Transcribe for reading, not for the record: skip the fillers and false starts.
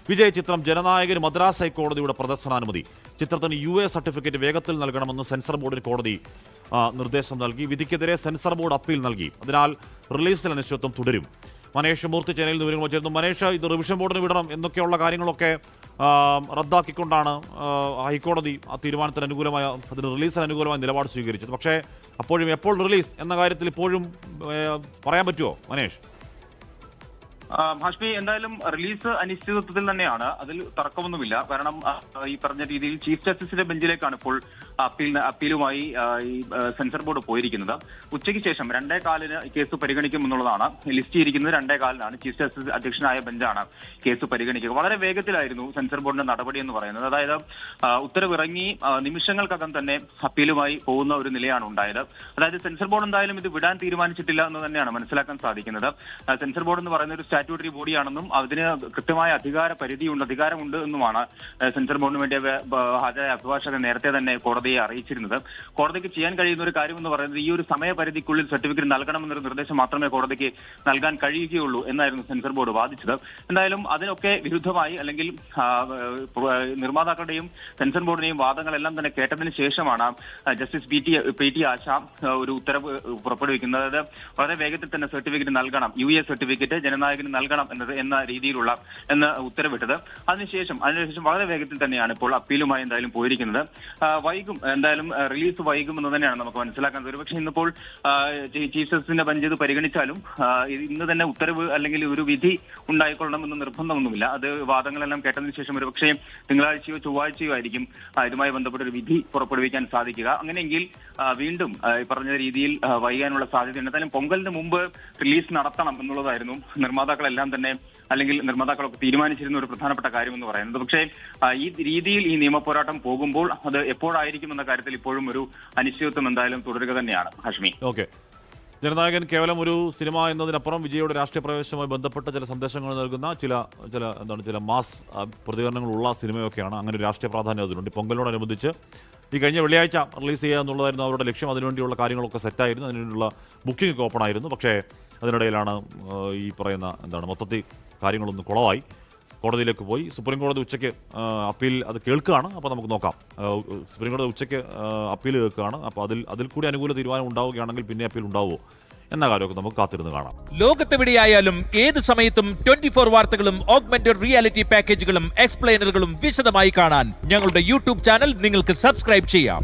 വിജയ് ചിത്രം ജനനായകന് മദ്രാസ് ഹൈക്കോടതിയുടെ പ്രദർശനാനുമതി. ചിത്രത്തിന് UA സർട്ടിഫിക്കറ്റ് വേഗത്തിൽ നൽകണമെന്ന് സെൻസർ ബോർഡിന് കോടതി നിർദ്ദേശം നൽകി. വിധിക്കെതിരെ സെൻസർ ബോർഡ് അപ്പീൽ നൽകി. അതിനാൽ റിലീസിൽ അനിശ്ചിതത്വം തുടരും. മനേഷ് മൂർത്തി ചെന്നൈയിൽ നിന്ന് വിവരങ്ങൾ ചേർന്നു. മനേഷ്, ഇത് റിവിഷൻ ബോർഡിന് വിടണം എന്നൊക്കെയുള്ള കാര്യങ്ങളൊക്കെ റദ്ദാക്കിക്കൊണ്ടാണ് ഹൈക്കോടതി ആ തീരുമാനത്തിന് അനുകൂലമായ, അതിന് റിലീസിന് അനുകൂലമായ നിലപാട് സ്വീകരിച്ചത്. പക്ഷേ അപ്പോഴും എപ്പോൾ റിലീസ് എന്ന കാര്യത്തിൽ ഇപ്പോഴും പറയാൻ പറ്റുമോ മനേഷ്? ഹാഷ്മി, എന്തായാലും റിലീസ് അനിശ്ചിതത്വത്തിൽ തന്നെയാണ്, അതിൽ തർക്കമൊന്നുമില്ല. കാരണം ഈ പറഞ്ഞ രീതിയിൽ ചീഫ് ജസ്റ്റിസിന്റെ ബെഞ്ചിലേക്കാണ് ഇപ്പോൾ അപ്പീലുമായി ഈ സെൻസർ ബോർഡ് പോയിരിക്കുന്നത്. ഉച്ചയ്ക്ക് ശേഷം 2:15 കേസ് പരിഗണിക്കും എന്നുള്ളതാണ് ലിസ്റ്റ് ചെയ്തിരിക്കുന്നത്. 2:15 ചീഫ് ജസ്റ്റിസ് അധ്യക്ഷനായ ബെഞ്ചാണ് കേസ് പരിഗണിക്കുക. വളരെ വേഗത്തിലായിരുന്നു സെൻസർ ബോർഡിന്റെ നടപടി എന്ന് പറയുന്നത്. അതായത് ഉത്തരവിറങ്ങി നിമിഷങ്ങൾക്കകം തന്നെ അപ്പീലുമായി പോകുന്ന ഒരു നിലയാണ് ഉണ്ടായത്. അതായത് സെൻസർ ബോർഡ് എന്തായാലും ഇത് വിടാൻ തീരുമാനിച്ചിട്ടില്ല എന്ന് തന്നെയാണ് മനസ്സിലാക്കാൻ സാധിക്കുന്നത്. സെൻസർ ബോർഡ് എന്ന് പറയുന്ന ഒരു സ്റ്റാറ്റ്യൂട്ടറി ബോഡിയാണെന്നും അതിന് കൃത്യമായ അധികാരമുണ്ട് എന്നുമാണ് സെൻസർ ബോർഡിന് വേണ്ടി ഹാജരായ അഭിഭാഷകൻ നേരത്തെ തന്നെ കോടതിയെ അറിയിച്ചിരുന്നത്. കോടതിക്ക് ചെയ്യാൻ കഴിയുന്ന ഒരു കാര്യം എന്ന് പറയുന്നത് ഈ ഒരു സമയപരിധിക്കുള്ളിൽ സർട്ടിഫിക്കറ്റ് നൽകണമെന്നൊരു നിർദ്ദേശം മാത്രമേ കോടതിക്ക് നൽകാൻ കഴിയുകയുള്ളൂ എന്നായിരുന്നു സെൻസർ ബോർഡ് വാദിച്ചത്. എന്തായാലും അതിനൊക്കെ വിരുദ്ധമായി, അല്ലെങ്കിൽ നിർമ്മാതാക്കളുടെയും സെൻസർ ബോർഡിന്റെയും വാദങ്ങളെല്ലാം തന്നെ കേട്ടതിന് ശേഷമാണ് ജസ്റ്റിസ് PT ആശ ഒരു ഉത്തരവ് പുറപ്പെടുവിക്കുന്നത്. അതായത് വളരെ വേഗത്തിൽ തന്നെ സർട്ടിഫിക്കറ്റ് നൽകണം, UA സർട്ടിഫിക്കറ്റ് ജനനായകന് നൽകണം എന്ന രീതിയിലുള്ള ഉത്തരവിട്ടത്. അതിനുശേഷം വളരെ വേഗത്തിൽ തന്നെയാണ് ഇപ്പോൾ അപ്പീലുമായി എന്തായാലും പോയിരിക്കുന്നത്. വൈകും, എന്തായാലും റിലീസ് വൈകും എന്ന് തന്നെയാണ് നമുക്ക് മനസ്സിലാക്കാൻ. ഒരുപക്ഷെ ഇന്നിപ്പോൾ ചീഫ് ജസ്റ്റിസിന്റെ ബെഞ്ച് ഇത് പരിഗണിച്ചാലും ഇന്ന് തന്നെ ഉത്തരവ് അല്ലെങ്കിൽ ഒരു വിധി ഉണ്ടായിക്കൊള്ളണമെന്ന് നിർബന്ധമൊന്നുമില്ല. അത് വാദങ്ങളെല്ലാം കേട്ടതിന് ശേഷം ഒരുപക്ഷെ തിങ്കളാഴ്ചയോ ചൊവ്വാഴ്ചയോ ആയിരിക്കും ഇതുമായി ബന്ധപ്പെട്ട ഒരു വിധി പുറപ്പെടുവിക്കാൻ സാധിക്കുക. അങ്ങനെയെങ്കിൽ വീണ്ടും പറഞ്ഞ രീതിയിൽ വൈകാനുള്ള സാധ്യതയുണ്ട്. എന്തായാലും പൊങ്കലിന് മുമ്പ് റിലീസ് നടത്തണം എന്നുള്ളതായിരുന്നു നിർമ്മാതാക്കളെല്ലാം തന്നെ, അല്ലെങ്കിൽ നിർമ്മാതാക്കളൊക്കെ തീരുമാനിച്ചിരുന്ന ഒരു പ്രധാനപ്പെട്ട കാര്യം എന്ന് പറയുന്നത്. പക്ഷേ ഈ രീതിയിൽ ഈ നിയമ പോരാട്ടം പോകുമ്പോൾ അത് എപ്പോഴായിരിക്കും എന്ന കാര്യത്തിൽ ഇപ്പോഴും ഒരു അനിശ്ചിതത്വം എന്തായാലും തുടരുക തന്നെയാണ്. ഹാഷ്മി, ഓക്കെ. ജനനായകൻ കേവലം ഒരു സിനിമ എന്നതിനപ്പുറം വിജയുടെ രാഷ്ട്രീയ പ്രവേശനവുമായി ബന്ധപ്പെട്ട ചില സന്ദേശങ്ങൾ നൽകുന്ന ചില മാസ് പ്രതികരണങ്ങളുള്ള സിനിമയൊക്കെയാണ്. അങ്ങനെ ഒരു രാഷ്ട്രീയ പ്രാധാന്യം അതിലുണ്ട്. പൊങ്കലിനോടനുബന്ധിച്ച് ഈ കഴിഞ്ഞ വെള്ളിയാഴ്ച റിലീസ് ചെയ്യുക എന്നുള്ളതായിരുന്നു അവരുടെ ലക്ഷ്യം. അതിനുവേണ്ടിയുള്ള കാര്യങ്ങളൊക്കെ സെറ്റായിരുന്നു, അതിനുള്ള ബുക്കിംഗ് ഒക്കെ ഓപ്പൺ ആയിരുന്നു. പക്ഷേ അതിനിടയിലാണ് ഈ പറയുന്ന മൊത്തത്തിൽ കാര്യങ്ങളൊന്ന് കുളമായി. കോടതിയിലേക്ക് പോയി. സുപ്രീം കോടതി ഉച്ചയ്ക്ക് അപ്പീൽ അത് കേൾക്കുകയാണ്. അപ്പോൾ നമുക്ക് നോക്കാം. സുപ്രീം കോടതി ഉച്ചയ്ക്ക് അപ്പീൽ കേൾക്കുകയാണ്. അപ്പോൾ അതിൽ കൂടി അനുകൂല തീരുമാനം ഉണ്ടാവുകയാണെങ്കിൽ പിന്നെ അപ്പീൽ ഉണ്ടാവുമോ എന്ന കാര്യമൊക്കെ നമുക്ക് കാത്തിരുന്ന് കാണാം. ലോകത്തെവിടെയായാലും ഏത് സമയത്തും 24 വാർത്തകളും ഓഗ്മെന്റഡ് റിയാലിറ്റി പാക്കേജുകളും എക്സ്പ്ലെയിനറുകളും വിശദമായി കാണാൻ ഞങ്ങളുടെ YouTube ചാനൽ നിങ്ങൾക്ക് സബ്സ്ക്രൈബ് ചെയ്യാം.